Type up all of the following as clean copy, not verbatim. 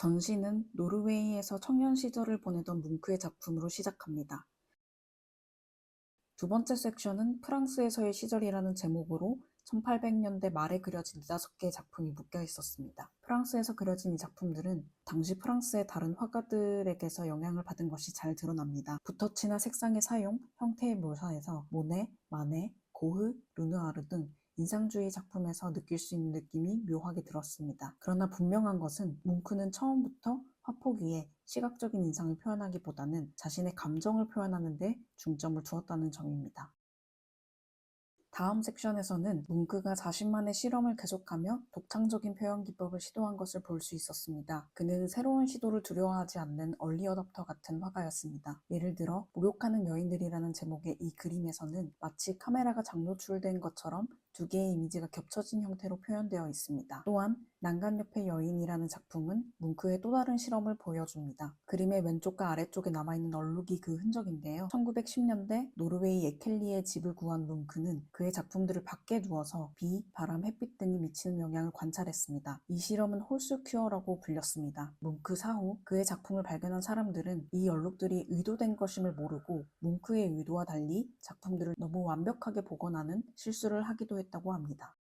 전시는 노르웨이에서 청년 시절을 보내던 뭉크의 작품으로 시작합니다. 두 번째 섹션은 프랑스에서의 시절이라는 제목으로 1800년대 말에 그려진 4개의 작품이 묶여 있었습니다. 프랑스에서 그려진 이 작품들은 당시 프랑스의 다른 화가들에게서 영향을 받은 것이 잘 드러납니다. 붓터치나 색상의 사용, 형태의 묘사에서 모네, 마네, 고흐, 르누아르 등 인상주의 작품에서 느낄 수 있는 느낌이 묘하게 들었습니다. 그러나 분명한 것은 뭉크는 처음부터 화폭 위에 시각적인 인상을 표현하기보다는 자신의 감정을 표현하는 데 중점을 두었다는 점입니다. 다음 섹션에서는 뭉크가 자신만의 실험을 계속하며 독창적인 표현 기법을 시도한 것을 볼 수 있었습니다. 그는 새로운 시도를 두려워하지 않는 얼리 어댑터 같은 화가였습니다. 예를 들어 목욕하는 여인들이라는 제목의 이 그림에서는 마치 카메라가 장노출된 것처럼 두 개의 이미지가 겹쳐진 형태로 표현되어 있습니다. 또한 난간 옆의 여인이라는 작품은 뭉크의 또 다른 실험을 보여줍니다. 그림의 왼쪽과 아래쪽에 남아있는 얼룩이 그 흔적인데요. 1910년대 노르웨이 에켈리의 집을 구한 뭉크는 그의 작품들을 밖에 두어서 비, 바람, 햇빛 등이 미치는 영향을 관찰했습니다. 이 실험은 홀수 큐어라고 불렸습니다. 뭉크 사후 그의 작품을 발견한 사람들은 이 얼룩들이 의도된 것임을 모르고 뭉크의 의도와 달리 작품들을 너무 완벽하게 복원하는 실수를 하기도 했다고 합니다.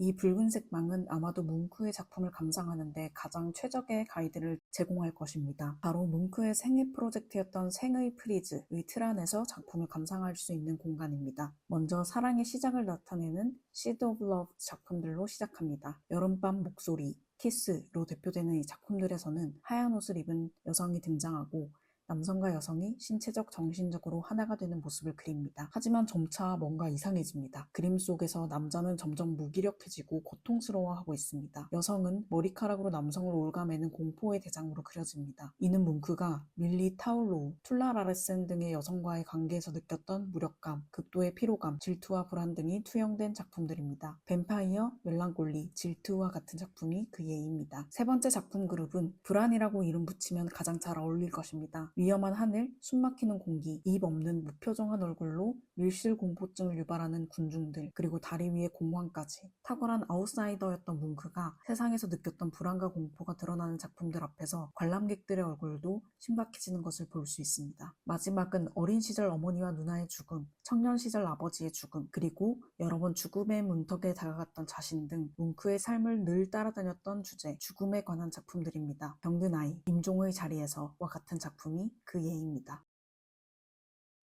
이 붉은색 망은 아마도 뭉크의 작품을 감상하는 데 가장 최적의 가이드를 제공할 것입니다. 바로 뭉크의 생애 프로젝트였던 생의 프리즈의 틀 안에서 작품을 감상할 수 있는 공간입니다. 먼저 사랑의 시작을 나타내는 시드 오브 러브 작품들로 시작합니다. 여름밤 목소리, 키스로 대표되는 이 작품들에서는 하얀 옷을 입은 여성이 등장하고 남성과 여성이 신체적, 정신적으로 하나가 되는 모습을 그립니다. 하지만 점차 뭔가 이상해집니다. 그림 속에서 남자는 점점 무기력해지고 고통스러워하고 있습니다. 여성은 머리카락으로 남성을 올가매는 공포의 대장으로 그려집니다. 이는 뭉크가 밀리 타울로우, 툴라 라레센 등의 여성과의 관계에서 느꼈던 무력감, 극도의 피로감, 질투와 불안 등이 투영된 작품들입니다. 뱀파이어, 멜랑콜리, 질투와 같은 작품이 그 예입니다. 세 번째 작품 그룹은 불안이라고 이름 붙이면 가장 잘 어울릴 것입니다. 위험한 하늘, 숨막히는 공기, 입 없는 무표정한 얼굴로 밀실 공포증을 유발하는 군중들, 그리고 다리 위의 공황까지. 탁월한 아웃사이더였던 뭉크가 세상에서 느꼈던 불안과 공포가 드러나는 작품들 앞에서 관람객들의 얼굴도 신박해지는 것을 볼 수 있습니다. 마지막은 어린 시절 어머니와 누나의 죽음, 청년 시절 아버지의 죽음, 그리고 여러 번 죽음의 문턱에 다가갔던 자신 등 뭉크의 삶을 늘 따라다녔던 주제, 죽음에 관한 작품들입니다. 병든 아이, 임종의 자리에서와 같은 작품이 그 예입니다.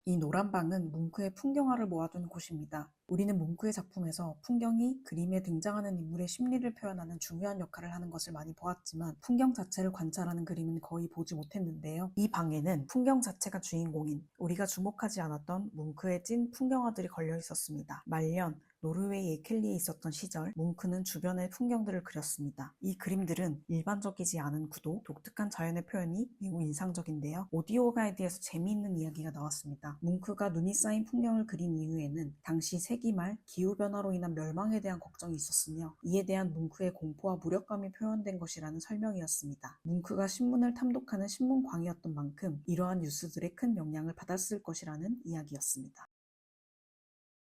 이 노란 방은 뭉크의 풍경화를 모아둔 곳입니다. 우리는 뭉크의 작품에서 풍경이 그림에 등장하는 인물의 심리를 표현하는 중요한 역할을 하는 것을 많이 보았지만 풍경 자체를 관찰하는 그림은 거의 보지 못했는데요. 이 방에는 풍경 자체가 주인공인 우리가 주목하지 않았던 뭉크의 찐 풍경화들이 걸려 있었습니다. 말년, 노르웨이 에켈리에 있었던 시절, 뭉크는 주변의 풍경들을 그렸습니다. 이 그림들은 일반적이지 않은 구도, 독특한 자연의 표현이 매우 인상적인데요. 오디오 가이드에서 재미있는 이야기가 나왔습니다. 뭉크가 눈이 쌓인 풍경을 그린 이후에는 당시 세기 말 기후변화로 인한 멸망에 대한 걱정이 있었으며 이에 대한 뭉크의 공포와 무력감이 표현된 것이라는 설명이었습니다. 뭉크가 신문을 탐독하는 신문광이었던 만큼 이러한 뉴스들의 큰 영향을 받았을 것이라는 이야기였습니다.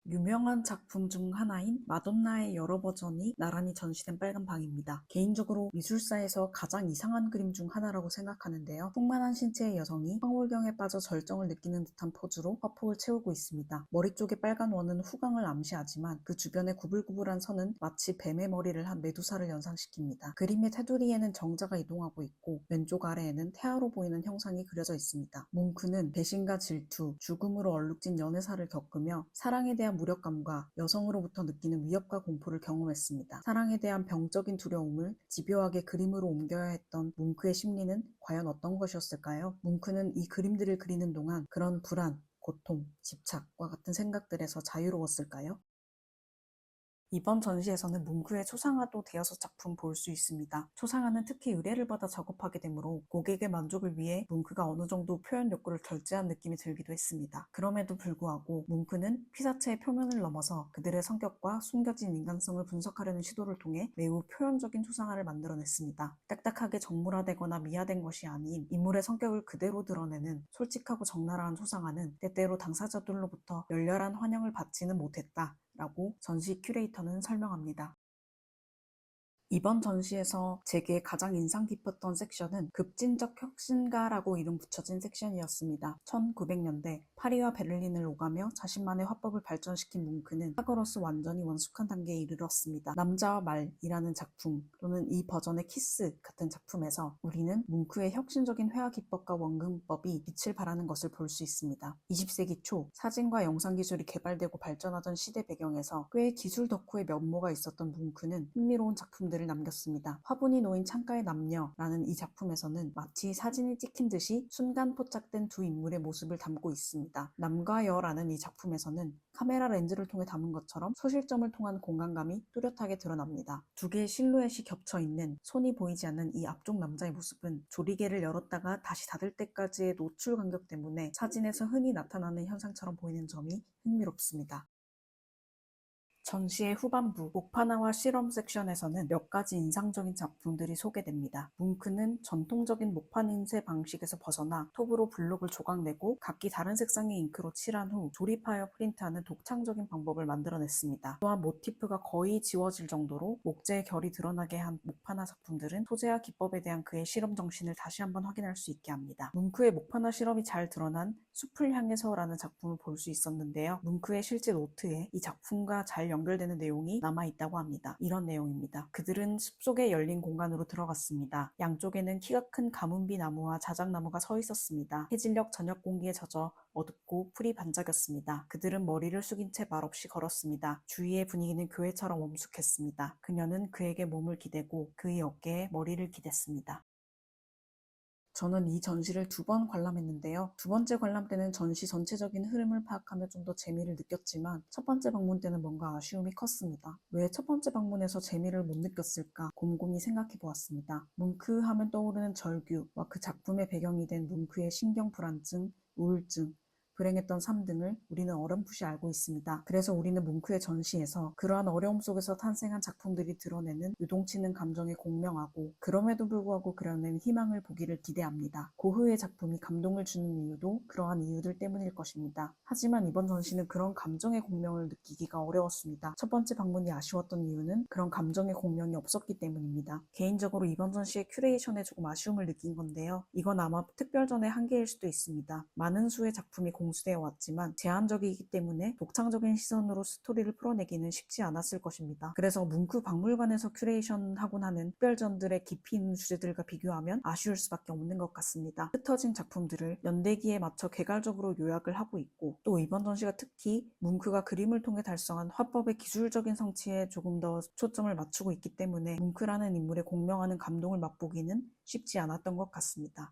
유명한 작품 중 하나인 마돈나의 여러 버전이 나란히 전시된 빨간 방입니다. 개인적으로 미술사에서 가장 이상한 그림 중 하나라고 생각하는데요. 풍만한 신체의 여성이 황홀경에 빠져 절정을 느끼는 듯한 포즈로 화폭을 채우고 있습니다. 머리 쪽의 빨간 원은 후광을 암시하지만 그 주변의 구불구불한 선은 마치 뱀의 머리를 한 메두사를 연상시킵니다. 그림의 테두리에는 정자가 이동하고 있고 왼쪽 아래에는 태아로 보이는 형상이 그려져 있습니다. 뭉크는 배신과 질투, 죽음으로 얼룩진 연애사를 겪으며 사랑에 대한 무력감과 여성으로부터 느끼는 위협과 공포를 경험했습니다. 사랑에 대한 병적인 두려움을 집요하게 그림으로 옮겨야 했던 뭉크의 심리는 과연 어떤 것이었을까요? 뭉크는 이 그림들을 그리는 동안 그런 불안, 고통, 집착과 같은 생각들에서 자유로웠을까요? 이번 전시에서는 뭉크의 초상화도 대여섯 작품 볼 수 있습니다. 초상화는 특히 의뢰를 받아 작업하게 되므로 고객의 만족을 위해 뭉크가 어느 정도 표현 욕구를 절제한 느낌이 들기도 했습니다. 그럼에도 불구하고 뭉크는 피사체의 표면을 넘어서 그들의 성격과 숨겨진 인간성을 분석하려는 시도를 통해 매우 표현적인 초상화를 만들어냈습니다. 딱딱하게 정물화되거나 미화된 것이 아닌 인물의 성격을 그대로 드러내는 솔직하고 적나라한 초상화는 때때로 당사자들로부터 열렬한 환영을 받지는 못했다 라고 전시 큐레이터는 설명합니다. 이번 전시에서 제게 가장 인상 깊었던 섹션은 급진적 혁신가라고 이름 붙여진 섹션이었습니다. 1900년대 파리와 베를린을 오가며 자신만의 화법을 발전시킨 뭉크는 학으로서 완전히 원숙한 단계에 이르렀습니다. 남자와 말이라는 작품 또는 이 버전의 키스 같은 작품에서 우리는 뭉크의 혁신적인 회화 기법과 원근법이 빛을 발하는 것을 볼 수 있습니다. 20세기 초 사진과 영상 기술이 개발되고 발전하던 시대 배경에서 꽤 기술 덕후의 면모가 있었던 뭉크는 흥미로운 작품들을 남겼습니다. 화분이 놓인 창가의 남녀라는 이 작품에서는 마치 사진이 찍힌 듯이 순간 포착된 두 인물의 모습을 담고 있습니다. 남과 여라는 이 작품에서는 카메라 렌즈를 통해 담은 것처럼 소실점을 통한 공간감이 뚜렷하게 드러납니다. 두 개의 실루엣이 겹쳐있는 손이 보이지 않는 이 앞쪽 남자의 모습은 조리개를 열었다가 다시 닫을 때까지의 노출 간격 때문에 사진에서 흔히 나타나는 현상처럼 보이는 점이 흥미롭습니다. 전시의 후반부 목판화와 실험 섹션에서는 몇 가지 인상적인 작품들이 소개됩니다. 뭉크는 전통적인 목판 인쇄 방식에서 벗어나 톱으로 블록을 조각내고 각기 다른 색상의 잉크로 칠한 후 조립하여 프린트하는 독창적인 방법을 만들어냈습니다. 또한 모티프가 거의 지워질 정도로 목재의 결이 드러나게 한 목판화 작품들은 소재와 기법에 대한 그의 실험 정신을 다시 한번 확인할 수 있게 합니다. 뭉크의 목판화 실험이 잘 드러난 숲을 향해서라는 작품을 볼 수 있었는데요. 뭉크의 실제 노트에 이 작품과 잘 연결되는 내용이 남아있다고 합니다. 이런 내용입니다. 그들은 숲속에 열린 공간으로 들어갔습니다. 양쪽에는 키가 큰 가문비 나무와 자작나무가 서 있었습니다. 해질녘 저녁 공기에 젖어 어둡고 풀이 반짝였습니다. 그들은 머리를 숙인 채 말없이 걸었습니다. 주위의 분위기는 교회처럼 엄숙했습니다. 그녀는 그에게 몸을 기대고 그의 어깨에 머리를 기댔습니다. 저는 이 전시를 2번 관람했는데요. 2번째 관람 때는 전시 전체적인 흐름을 파악하며 좀 더 재미를 느꼈지만 첫 번째 방문 때는 뭔가 아쉬움이 컸습니다. 왜 첫 번째 방문에서 재미를 못 느꼈을까 곰곰이 생각해 보았습니다. 뭉크 하면 떠오르는 절규와 그 작품의 배경이 된 뭉크의 신경불안증, 우울증, 불행했던 삶 등을 우리는 어렴풋이 알고 있습니다. 그래서 우리는 뭉크의 전시에서 그러한 어려움 속에서 탄생한 작품들이 드러내는 유동치는 감정에 공명하고 그럼에도 불구하고 그려낸 희망을 보기를 기대합니다. 고흐의 작품이 감동을 주는 이유도 그러한 이유들 때문일 것입니다. 하지만 이번 전시는 그런 감정의 공명을 느끼기가 어려웠습니다. 첫 번째 방문이 아쉬웠던 이유는 그런 감정의 공명이 없었기 때문입니다. 개인적으로 이번 전시의 큐레이션에 조금 아쉬움을 느낀 건데요. 이건 아마 특별전의 한계일 수도 있습니다. 많은 수의 작품이 공수되어 왔지만 제한적이기 때문에 독창적인 시선으로 스토리를 풀어내기는 쉽지 않았을 것입니다. 그래서 뭉크 박물관에서 큐레이션하곤 하는 특별전들의 깊이 있는 주제들과 비교하면 아쉬울 수밖에 없는 것 같습니다. 흩어진 작품들을 연대기에 맞춰 개괄적으로 요약을 하고 있고 또 이번 전시가 특히 뭉크가 그림을 통해 달성한 화법의 기술적인 성취에 조금 더 초점을 맞추고 있기 때문에 뭉크라는 인물의 공명하는 감동을 맛보기는 쉽지 않았던 것 같습니다.